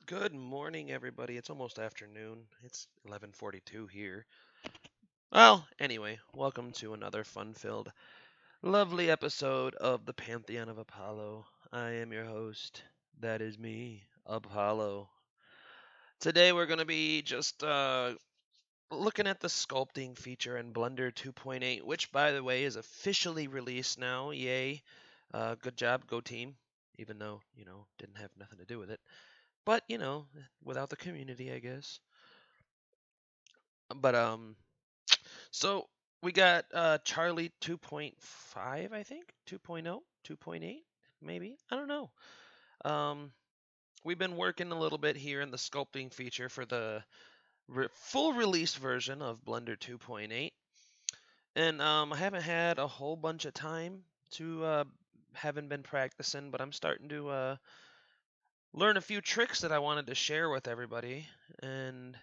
Good morning, everybody. It's almost afternoon. It's 11:42 here. Well, anyway, welcome to another fun-filled, lovely episode of the Pantheon of Apollo. I am your host. That is me, Apollo. Today we're going to be just looking at the sculpting feature in Blender 2.8, which, by the way, is officially released now. Yay. Good job, go team. Even though, didn't have nothing to do with it. But, without the community, I guess. But so we got Charlie 2.5, I think, 2.0, 2.8, maybe. I don't know. Um, we've been working a little bit here in the sculpting feature for the full release version of Blender 2.8, and I haven't had a whole bunch of time to haven't been practicing, but I'm starting to learn a few tricks that I wanted to share with everybody, and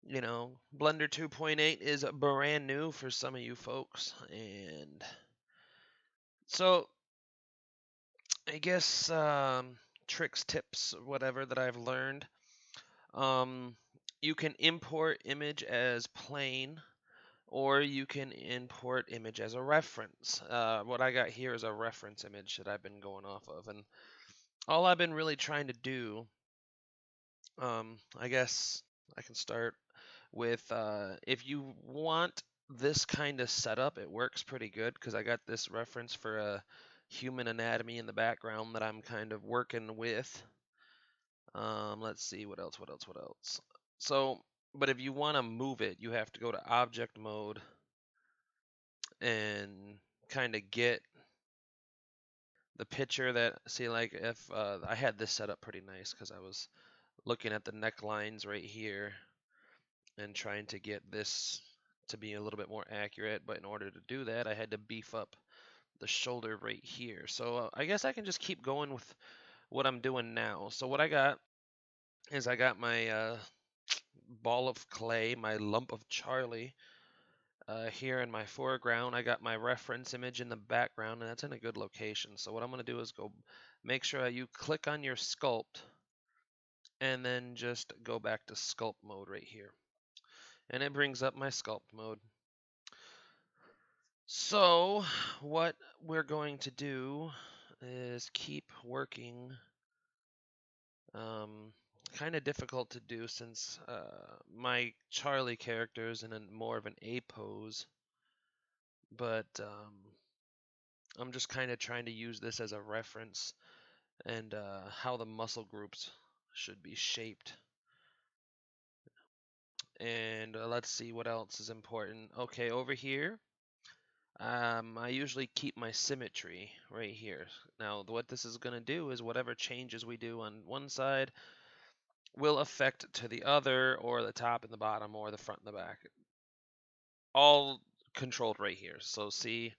Blender 2.8 is brand new for some of you folks. And so I guess tricks, tips, whatever that I've learned. Um, you can import image as plain, or you can import image as a reference. What I got here is a reference image that I've been going off of. And all I've been really trying to do, I guess I can start with if you want this kind of setup, it works pretty good because I got this reference for a human anatomy in the background that I'm kind of working with. Let's see what else, what else, what else. So, but if you want to move it, you have to go to object mode and kind of get the picture that, see, like if I had this set up pretty nice because I was looking at the necklines right here and trying to get this to be a little bit more accurate. But in order to do that, I had to beef up the shoulder right here. So I guess I can just keep going with what I'm doing now. So what I got is I got my ball of clay, my lump of Charlie, here in my foreground. I got my reference image in the background, and that's in a good location. So what I'm going to do is go make sure you click on your sculpt and then just go back to sculpt mode right here. And it brings up my sculpt mode. So what we're going to do is keep working. Kind of difficult to do since my Charlie character is in more of an A pose, but I'm just kind of trying to use this as a reference and how the muscle groups should be shaped. And let's see what else is important. Okay, over here, I usually keep my symmetry right here. Now, what this is going to do is whatever changes we do on one side will affect to the other, or the top and the bottom, or the front and the back. All controlled right here. So see,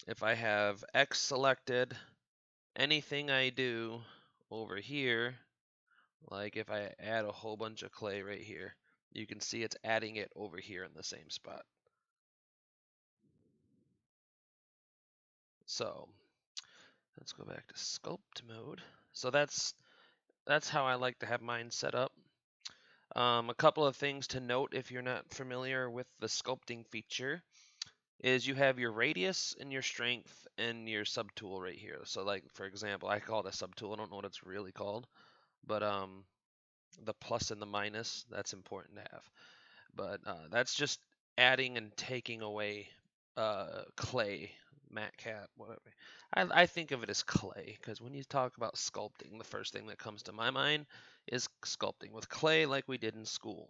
if I have X selected, anything I do over here, like if I add a whole bunch of clay right here, you can see it's adding it over here in the same spot. So let's go back to sculpt mode. So that's how I like to have mine set up. A couple of things to note if you're not familiar with the sculpting feature is you have your radius and your strength and your subtool right here. So like for example, I call it a subtool. I don't know what it's really called, but the plus and the minus, that's important to have. But that's just adding and taking away clay, mat cap, whatever. I think of it as clay because when you talk about sculpting, the first thing that comes to my mind is sculpting with clay like we did in school.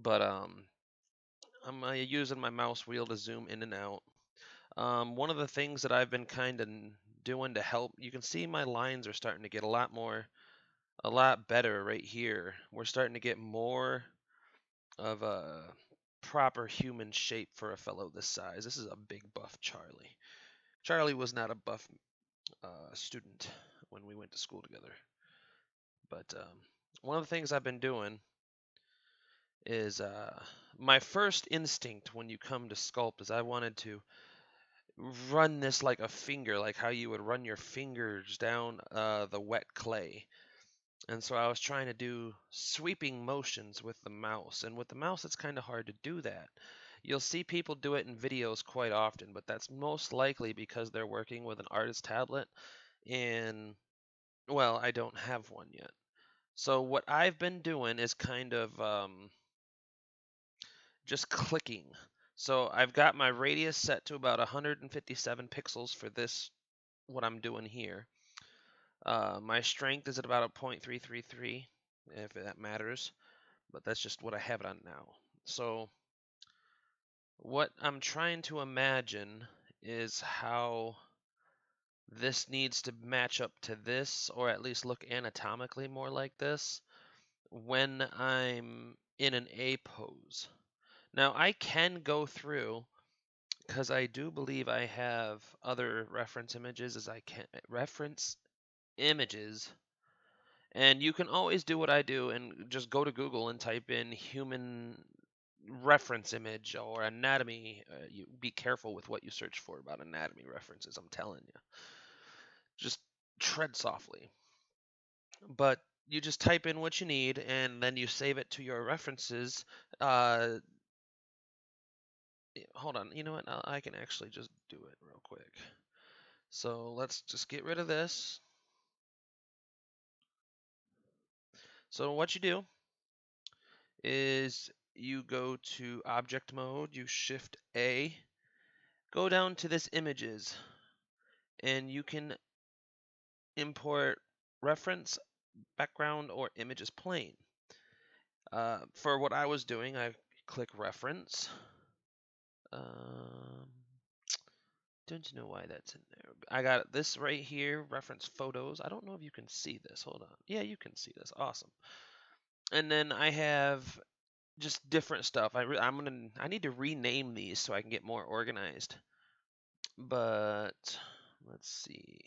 But I'm using my mouse wheel to zoom in and out. One of the things that I've been kind of doing to help, you can see my lines are starting to get a lot better right here. We're starting to get more of a proper human shape for a fellow this size. This is a big buff Charlie. Charlie was not a buff student when we went to school together. But one of the things I've been doing is my first instinct when you come to sculpt is I wanted to run this like a finger, like how you would run your fingers down the wet clay. And so I was trying to do sweeping motions with the mouse. And with the mouse, it's kind of hard to do that. You'll see people do it in videos quite often, but that's most likely because they're working with an artist tablet. And, well, I don't have one yet. So what I've been doing is kind of just clicking. So I've got my radius set to about 157 pixels for this, what I'm doing here. My strength is at about a 0.333, if that matters, but that's just what I have it on now. So what I'm trying to imagine is how this needs to match up to this, or at least look anatomically more like this, when I'm in an A pose. Now I can go through, because I do believe I have other reference images, and you can always do what I do and just go to Google and type in human reference image or anatomy. You be careful with what you search for about anatomy references, I'm telling you. Just tread softly. But you just type in what you need and then you save it to your references. Hold on, you know what? I can actually just do it real quick. So let's just get rid of this. So what you do is you go to object mode, you shift A, go down to this images, and you can import reference, background, or images plane. For what I was doing, I click reference. Don't know why that's in there. I got this right here, reference photos. I don't know if you can see this. Hold on. Yeah, you can see this. Awesome. And then I have just different stuff. I need to rename these so I can get more organized. But let's see.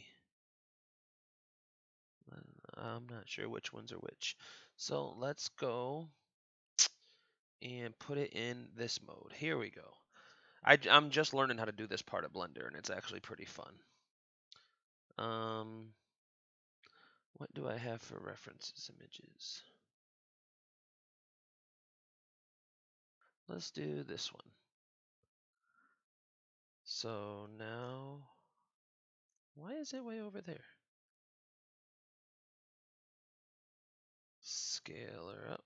I'm not sure which ones are which. So let's go and put it in this mode. Here we go. I'm just learning how to do this part of Blender, and it's actually pretty fun. What do I have for references images? Let's do this one. So now, why is it way over there? Scale her up.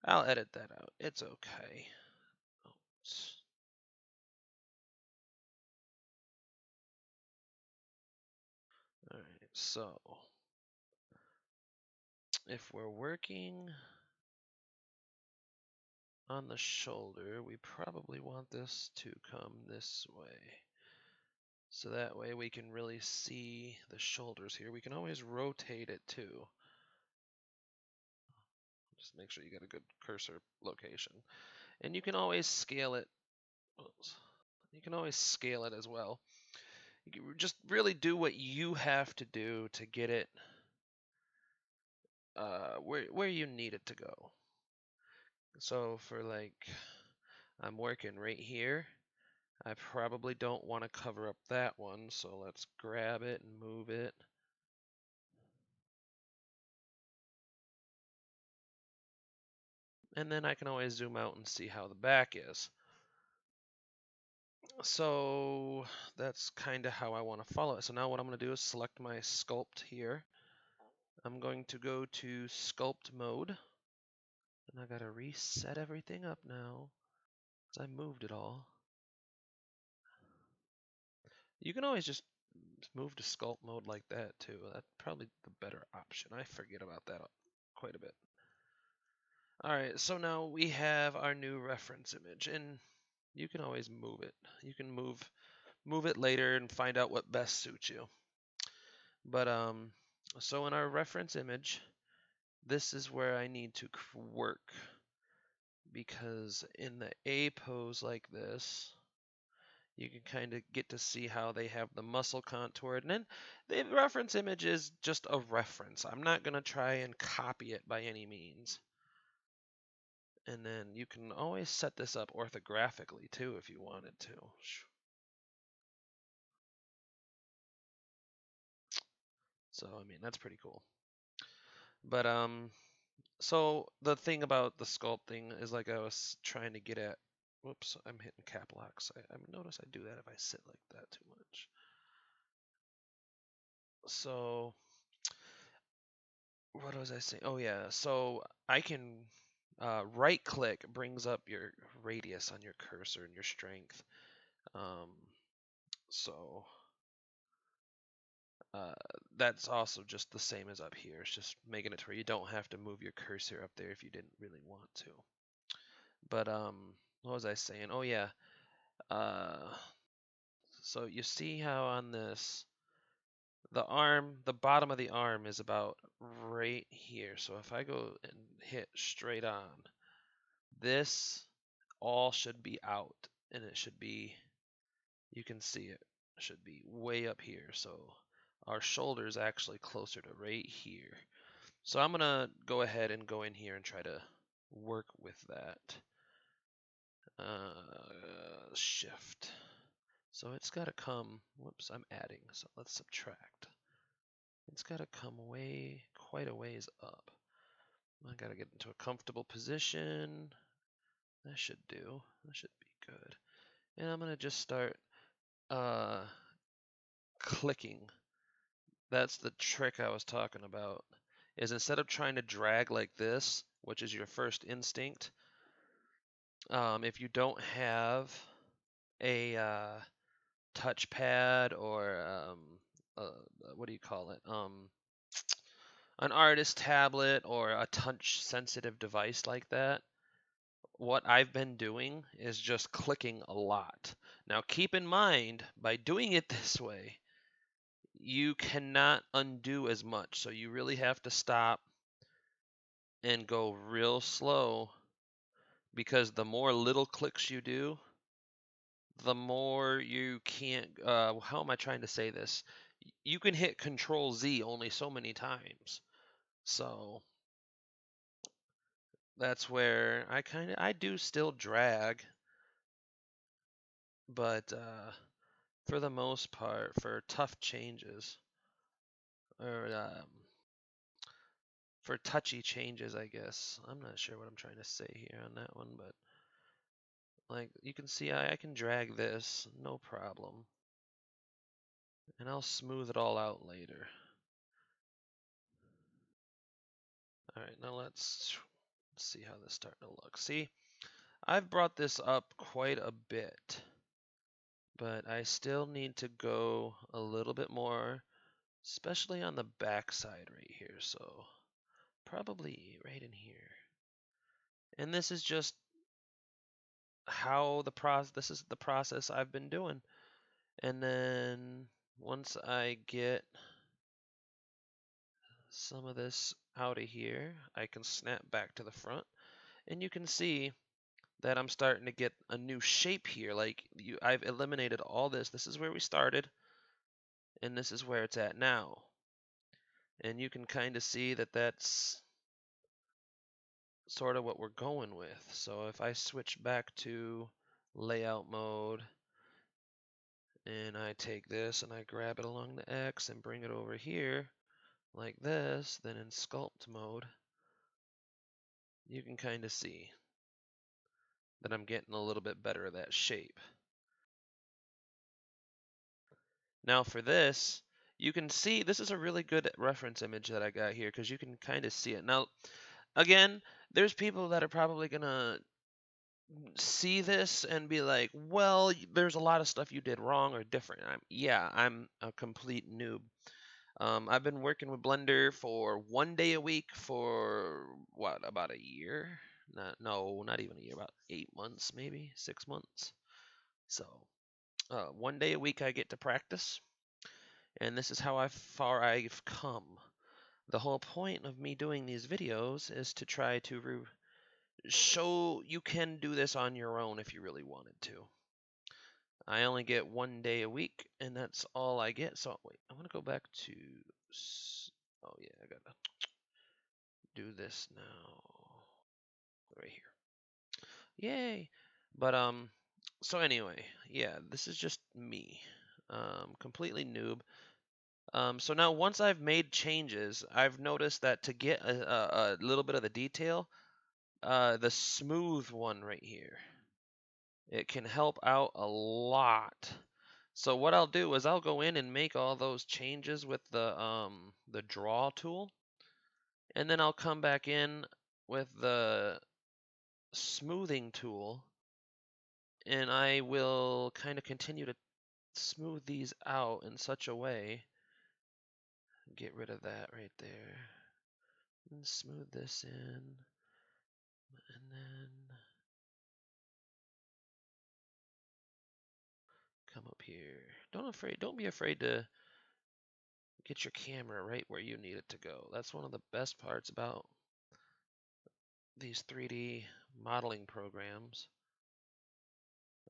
I'll edit that out. It's okay. Alright, so if we're working on the shoulder, we probably want this to come this way. So that way we can really see the shoulders here. We can always rotate it too. Just make sure you get a good cursor location. And you can always scale it. You can always scale it as well. You can just really do what you have to do to get it where you need it to go. So for like, I'm working right here. I probably don't want to cover up that one, so let's grab it and move it. And then I can always zoom out and see how the back is. So that's kind of how I want to follow it. So now what I'm going to do is select my sculpt here. I'm going to go to sculpt mode. And I got to reset everything up now because I moved it all. You can always just move to sculpt mode like that too. That's probably the better option. I forget about that quite a bit. Alright, so now we have our new reference image, and you can always move it. You can move it later and find out what best suits you. But so in our reference image, this is where I need to work, because in the A pose like this, you can kind of get to see how they have the muscle contoured. And then the reference image is just a reference. I'm not going to try and copy it by any means. And then you can always set this up orthographically too if you wanted to. So, I mean, that's pretty cool. But, so the thing about the sculpting is like I was trying to get at, whoops, I'm hitting cap locks. I notice I do that if I sit like that too much. So, what was I saying? Oh yeah, so I can right click brings up your radius on your cursor and your strength. Um, so uh, that's also just the same as up here. It's just making it to where you don't have to move your cursor up there if you didn't really want to. But what was I saying? Oh yeah. Uh, so you see how on this the arm, the bottom of the arm is about right here. So if I go and hit straight on, this all should be out, and it should be, you can see it should be way up here. So our shoulder is actually closer to right here. So I'm gonna go ahead and go in here and try to work with that. Shift. So it's got to come, whoops, I'm adding, so let's subtract. It's got to come way, quite a ways up. I got to get into a comfortable position. That should do. That should be good. And I'm going to just start clicking. That's the trick I was talking about, is instead of trying to drag like this, which is your first instinct, if you don't have a touchpad or what do you call it? An artist tablet or a touch sensitive device like that, what I've been doing is just clicking a lot. Now keep in mind, by doing it this way, you cannot undo as much. So you really have to stop and go real slow, because the more little clicks you do, the more you can't, how am I trying to say this? You can hit Control Z only so many times. So that's where I do still drag, but for the most part, for tough changes or for touchy changes, I guess. I'm not sure what I'm trying to say here on that one, but like you can see, I can drag this, no problem. And I'll smooth it all out later. Alright, now let's see how this is starting to look. See, I've brought this up quite a bit, but I still need to go a little bit more, especially on the back side right here. So probably right in here. And this is just how this is the process I've been doing. And then once I get some of this out of here, I can snap back to the front, and you can see that I'm starting to get a new shape here. Like I've eliminated all this. This is where we started, and this is where it's at now. And you can kind of see that that's sort of what we're going with. So if I switch back to layout mode, and I take this and I grab it along the X and bring it over here like this, then in sculpt mode, you can kind of see that I'm getting a little bit better of that shape. Now for this, you can see this is a really good reference image that I got here, because you can kind of see it. Now, again, there's people that are probably gonna see this and be like, well, there's a lot of stuff you did wrong or different. I'm a complete noob. I've been working with Blender for 1 day a week for what, about a year? Not even a year, about 8 months, maybe 6 months. So 1 day a week I get to practice, and this is how far I've come. The whole point of me doing these videos is to try to show you can do this on your own if you really wanted to. I only get 1 day a week, and that's all I get. So wait, I want to go back to, oh yeah, I gotta do this now, right here. Yay! But so anyway, yeah, this is just me, completely noob. So now once I've made changes, I've noticed that to get a little bit of the detail, the smooth one right here, it can help out a lot. So what I'll do is I'll go in and make all those changes with the draw tool, and then I'll come back in with the smoothing tool, and I will kind of continue to smooth these out in such a way. Get rid of that right there. And smooth this in. And then come up here. Don't be afraid to get your camera right where you need it to go. That's one of the best parts about these 3D modeling programs.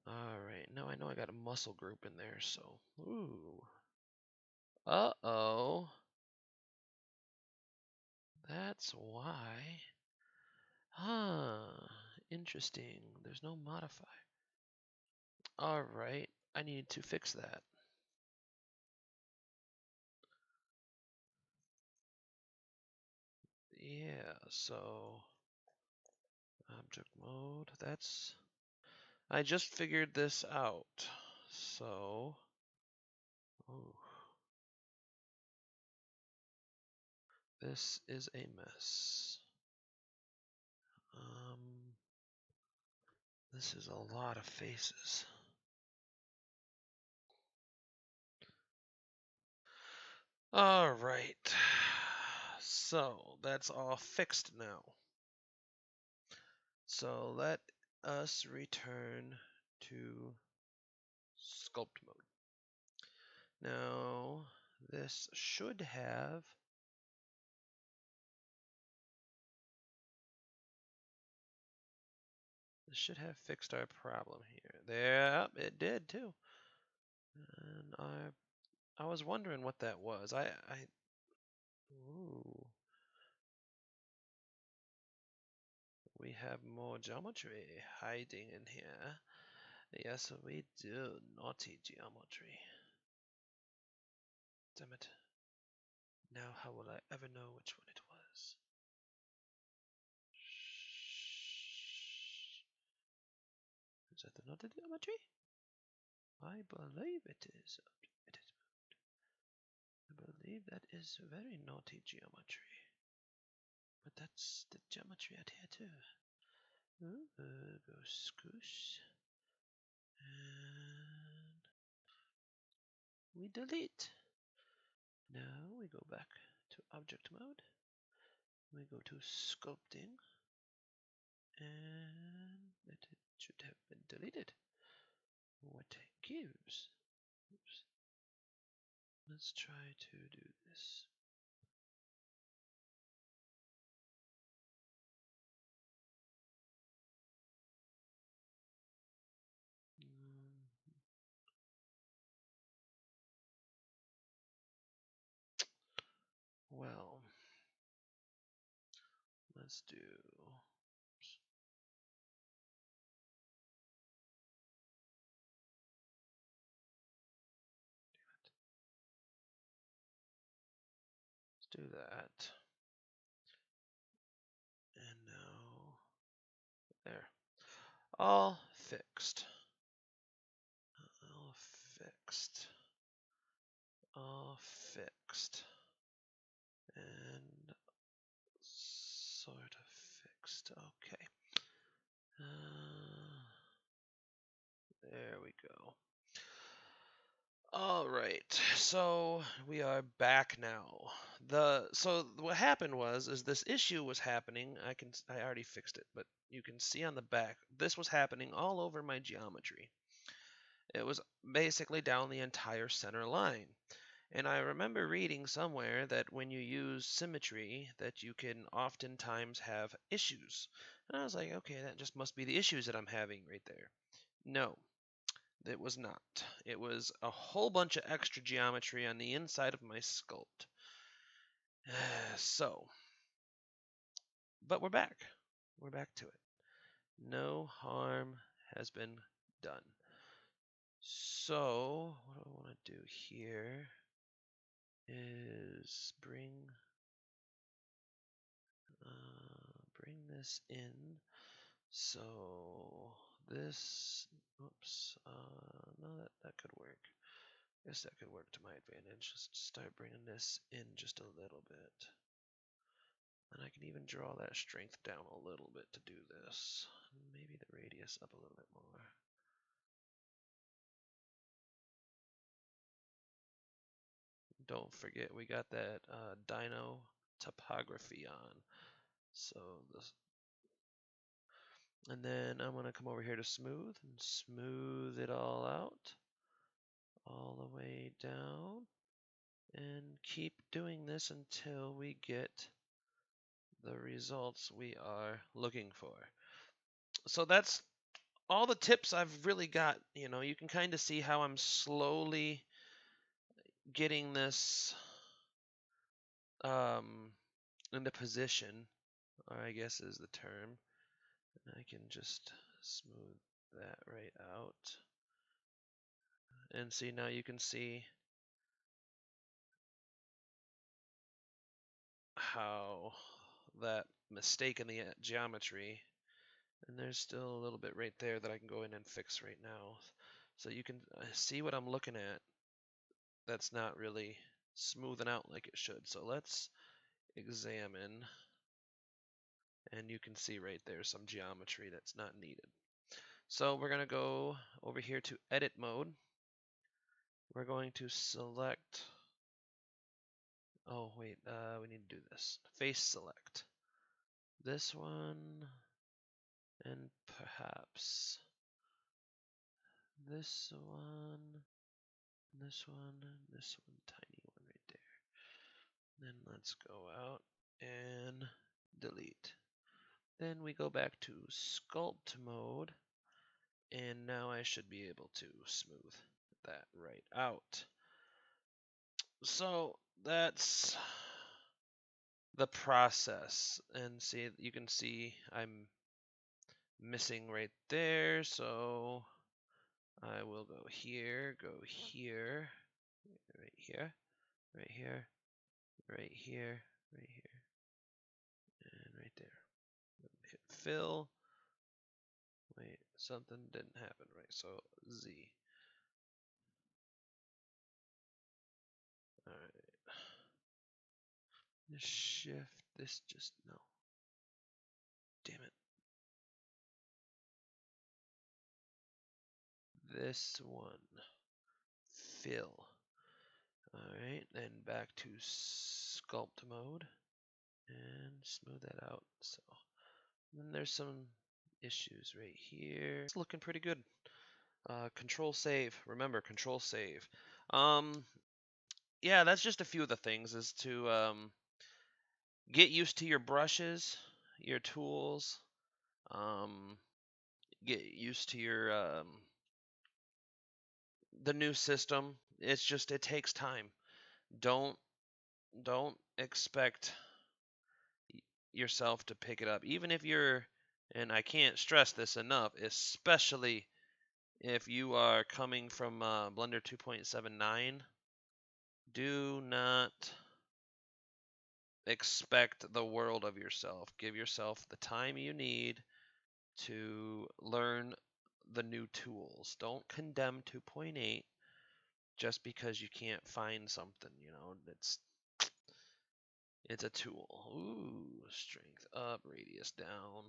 Alright, now I know I got a muscle group in there, so ooh. Uh-oh. That's why. Huh. Interesting. There's no modifier. Alright, I need to fix that. Yeah, so object mode, I just figured this out. So, oh, this is a mess. This is a lot of faces. All right. So, that's all fixed now. So, let us return to sculpt mode. Now, this should have fixed our problem here. There, it did too. And I was wondering what that was. Ooh. We have more geometry hiding in here. Yes, we do. Naughty geometry. Damn it. Now how will I ever know which one it was? Is that the naughty geometry? I believe it is. I believe that is very naughty geometry. But that's the geometry out here too. Ooh, go scoosh. And we delete. Now we go back to object mode. We go to sculpting. And it should have been deleted. What gives? Oops. Let's try to do this. Well, let's do. Oops. Let's do that. And now, there. All fixed. All fixed. All fixed. And sort of fixed. Okay. There we go. All right, so we are back now. So what happened is this issue was happening. I already fixed it, but you can see on the back this was happening all over my geometry. It was basically down the entire center line. And I remember reading somewhere that when you use symmetry that you can oftentimes have issues. And I was like, okay, that just must be the issues that I'm having right there. No, it was not. It was a whole bunch of extra geometry on the inside of my sculpt. So, but we're back. We're back to it. No harm has been done. So, what do I want to do here? is bring this in. So this, oops, no, that could work. I guess that could work to my advantage. Just start bringing this in just a little bit. And I can even draw that strength down a little bit to do this. Maybe the radius up a little bit more. Don't forget, we got that dino topography on. So this, and then I'm gonna come over here to smooth and smooth it all out, all the way down, and keep doing this until we get the results we are looking for. So that's all the tips I've really got. You know, you can kind of see how I'm slowly getting this into position, or I guess is the term. And I can just smooth that right out. And see, now you can see how that mistake in the geometry, and there's still a little bit right there that I can go in and fix right now. So you can see what I'm looking at that's not really smoothing out like it should. So let's examine, and you can see right there some geometry that's not needed. So we're going to go over here to edit mode. We're going to select, oh wait, we need to do this. Face select. This one, and perhaps this one, this one, this one, tiny one right there. Then let's go out and delete. Then we go back to sculpt mode, and now I should be able to smooth that right out. So that's the process, and see, you can see I'm missing right there, so I will go here, right here, right here, right here, right here, and right there. Hit fill. Wait, something didn't happen right, so Z. Alright. This shift, this just, no. Damn it. This one. Fill. Alright, then back to sculpt mode. And smooth that out. So then there's some issues right here. It's looking pretty good. Control save. Remember, control save. Yeah, that's just a few of the things, is to get used to your brushes, your tools, get used to your the new system. It's just, it takes time. Don't expect yourself to pick it up, even if you're, and I can't stress this enough, especially if you are coming from Blender 2.79. Do not expect the world of yourself. Give yourself the time you need to learn the new tools. Don't condemn 2.8 just because you can't find something, you know. It's a tool. Ooh, strength up, radius down.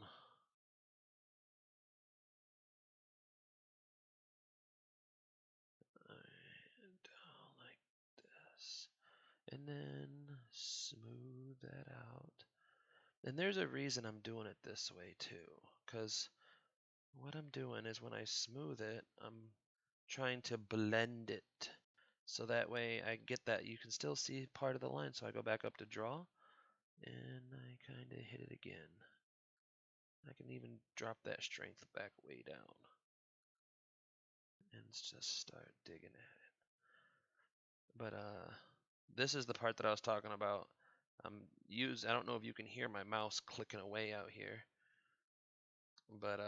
And down like this. And then smooth that out. And there's a reason I'm doing it this way too, because what I'm doing is when I smooth it, I'm trying to blend it. So that way I get that you can still see part of the line. So I go back up to draw, and I kind of hit it again. I can even drop that strength back way down and just start digging at it. But this is the part that I was talking about. I don't know if you can hear my mouse clicking away out here, but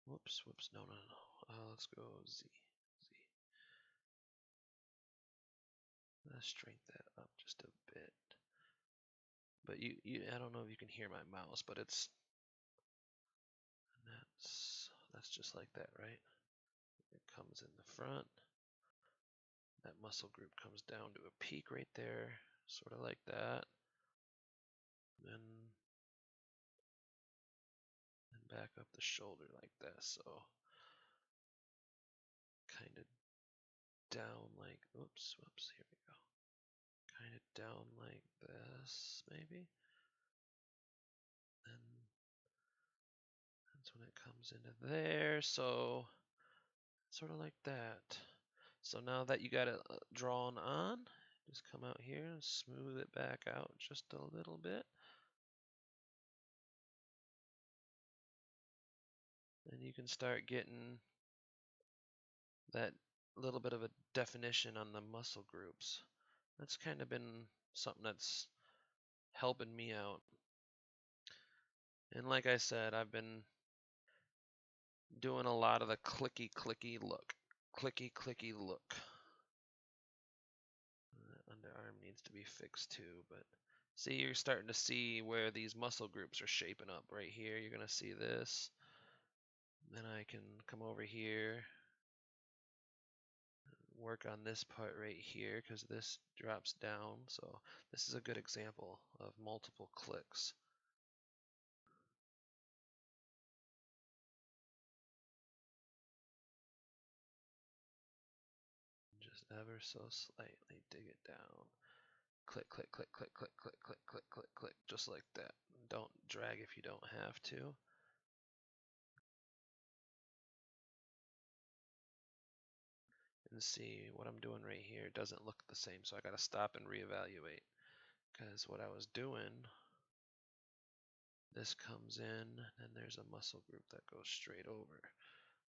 whoops, no. Let's go Z. to strengthen that up just a bit. But I don't know if you can hear my mouse, but that's just like that, right? It comes in the front. That muscle group comes down to a peak right there, sort of like that. Then back up the shoulder like this. So kind of down like, whoops, here we go. Kind of down like this, maybe. And that's when it comes into there. So sort of like that. So now that you got it drawn on, just come out here and smooth it back out just a little bit. And you can start getting that little bit of a definition on the muscle groups. That's kind of been something that's helping me out. And like I said, I've been doing a lot of the clicky look. Clicky look. That underarm needs to be fixed too, but see, you're starting to see where these muscle groups are shaping up right here. You're going to see this. Then I can come over here, work on this part right here because this drops down. So this is a good example of multiple clicks. Just ever so slightly dig it down. Click, click, click, click, click, click, click, click, click, click, just like that. Don't drag if you don't have to. And see what I'm doing right here doesn't look the same, so I got to stop and reevaluate. Because what I was doing, this comes in, and there's a muscle group that goes straight over.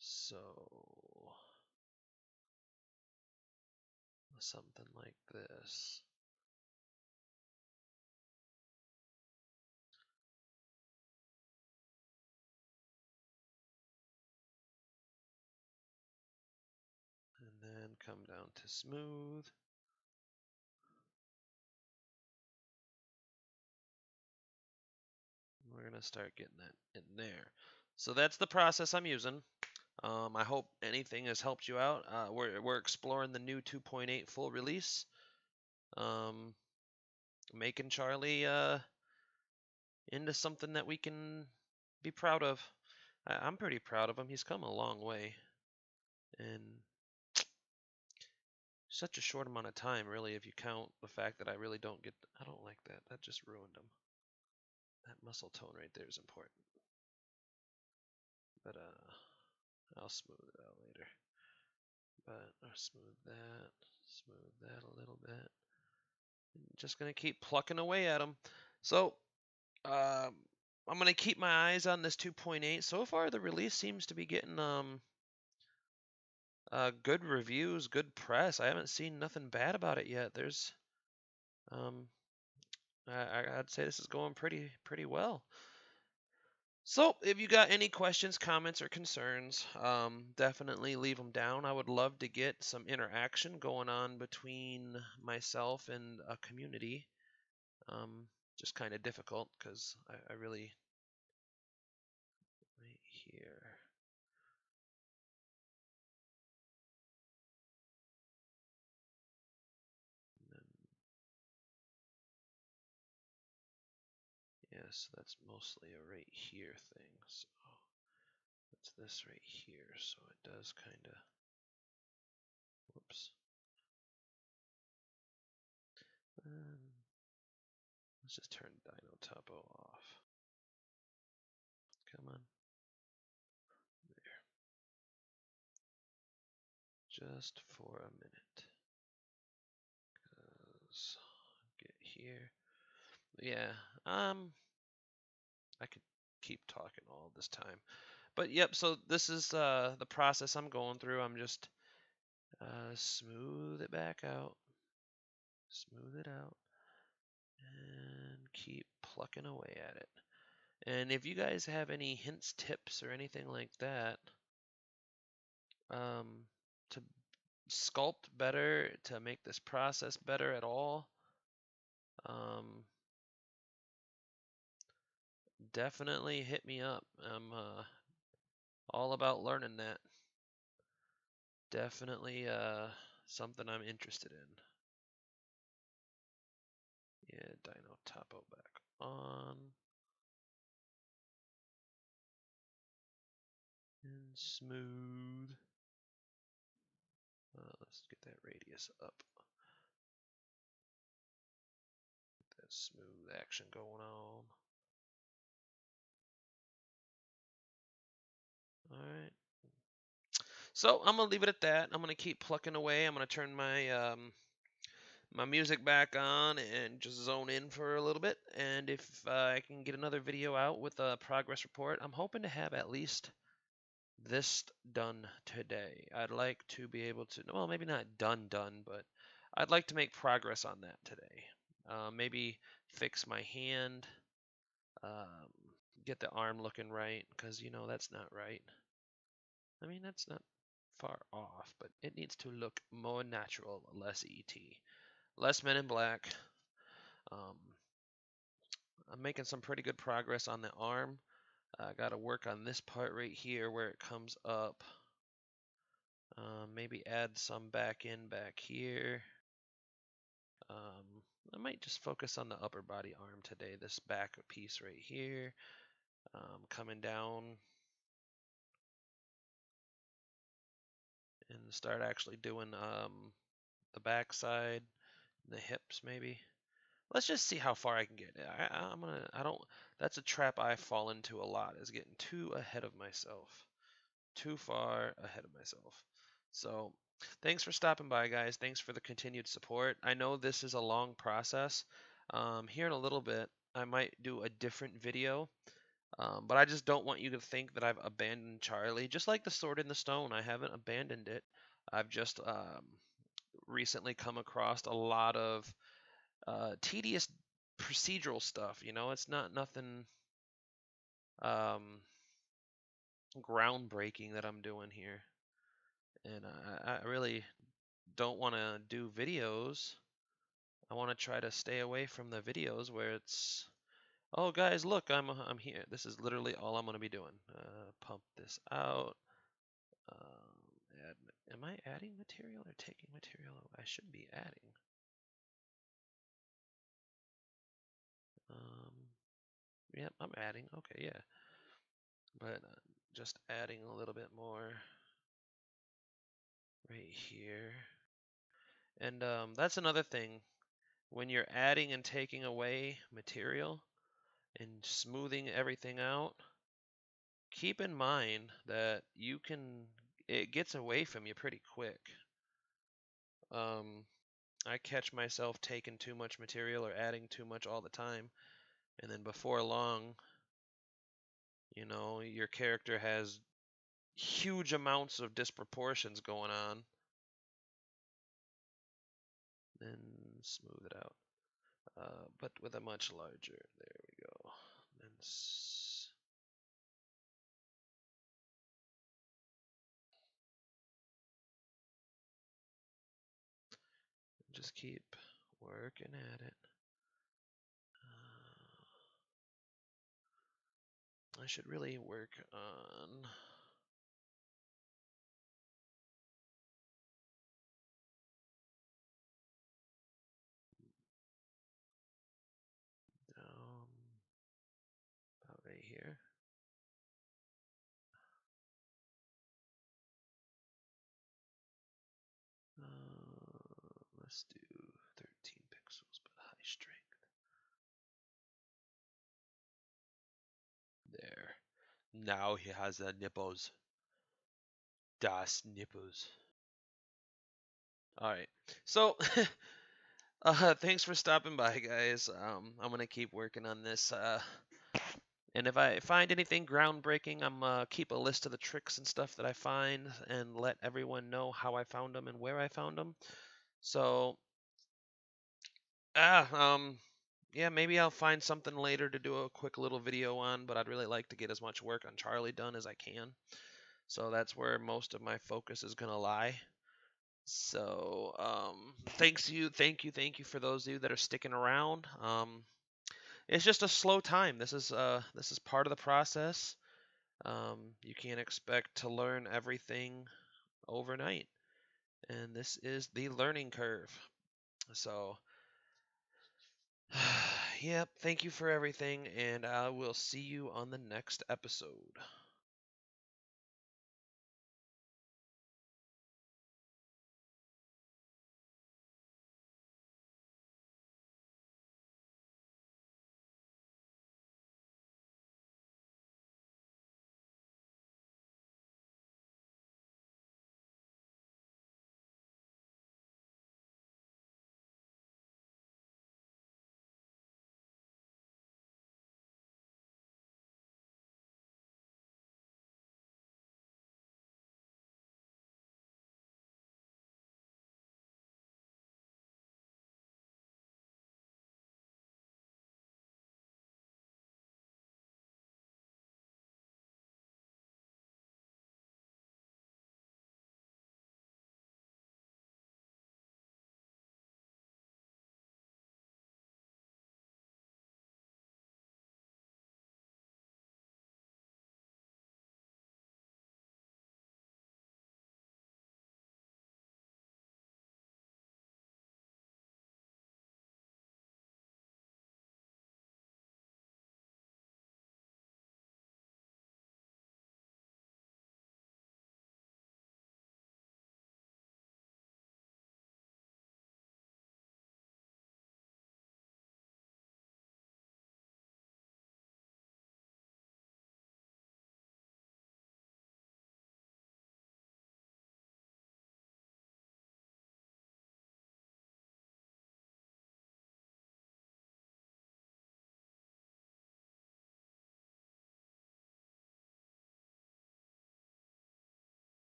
So something like this. And then come down to smooth. We're going to start getting that in there. So that's the process I'm using. I hope anything has helped you out. We're exploring the new 2.8 full release. Making Charlie into something that we can be proud of. I'm pretty proud of him. He's come a long way. And such a short amount of time, really, if you count the fact that I really don't get... I don't like that. That just ruined him. That muscle tone right there is important. But I'll smooth it out later. But I'll smooth that a little bit. Just gonna keep plucking away at them. So I'm gonna keep my eyes on this 2.8. So far, the release seems to be getting good reviews, good press. I haven't seen nothing bad about it yet. There's I'd say this is going pretty well. So if you got any questions, comments, or concerns, definitely leave them down. I would love to get some interaction going on between myself and a community. Just kind of difficult because I really, right here. Yes, that's mostly a right here thing. So that's this right here. So it does kind of, whoops. Let's just turn Dino Topo off. Come on. There. Just for a minute. Because get here. Yeah, I could keep talking all this time. But yep, so this is the process I'm going through. I'm just smooth it back out. Smooth it out. And keep plucking away at it. And if you guys have any hints, tips, or anything like that, to sculpt better, to make this process better at all, definitely hit me up. I'm all about learning that. Definitely something I'm interested in. Yeah, Dino Topo back on. And smooth. Let's get that radius up. Get that smooth action going on. Alright. So I'm gonna leave it at that. I'm gonna keep plucking away. I'm gonna turn my my music back on and just zone in for a little bit. And if I can get another video out with a progress report, I'm hoping to have at least this done today. I'd like to be able to, well, maybe not done, but I'd like to make progress on that today. Maybe fix my hand, um, get the arm looking right, because you know that's not right. I mean, that's not far off, but it needs to look more natural, less ET, less Men in Black. I'm making some pretty good progress on the arm. I got to work on this part right here where it comes up. Maybe add some back here. I might just focus on the upper body arm today, this back piece right here, coming down, and start actually doing the back side, the hips maybe. Let's just see how far I can get. That's a trap I fall into a lot, is getting too ahead of myself. Too far ahead of myself. So thanks for stopping by, guys. Thanks for the continued support. I know this is a long process. Here in a little bit, I might do a different video, but I just don't want you to think that I've abandoned Charlie. Just like the Sword in the Stone, I haven't abandoned it. I've just recently come across a lot of tedious procedural stuff. You know, it's not nothing groundbreaking that I'm doing here. And I really don't want to do videos. I want to try to stay away from the videos where it's, oh guys, look, I'm here. This is literally all I'm going to be doing. Pump this out. Am I adding material or taking material? I should be adding. Yep, I'm adding. Okay, yeah. But just adding a little bit more right here. And that's another thing. When you're adding and taking away material and smoothing everything out, keep in mind that it gets away from you pretty quick. I catch myself taking too much material or adding too much all the time, and then before long, you know, your character has huge amounts of disproportions going on. Then smooth it out, but with a much larger, there we go. And just keep working at it. I should really work on down about right here. Let's do 13 pixels, but high strength. There. Now he has the nipples. Das nipples. Alright. So, thanks for stopping by, guys. I'm going to keep working on this. And if I find anything groundbreaking, I'm keep a list of the tricks and stuff that I find and let everyone know how I found them and where I found them. So, yeah, maybe I'll find something later to do a quick little video on, but I'd really like to get as much work on Charlie done as I can. So that's where most of my focus is going to lie. So thank you for those of you that are sticking around. It's just a slow time. This is part of the process. You can't expect to learn everything overnight, and this is the learning curve. So, yep, thank you for everything, and I will see you on the next episode.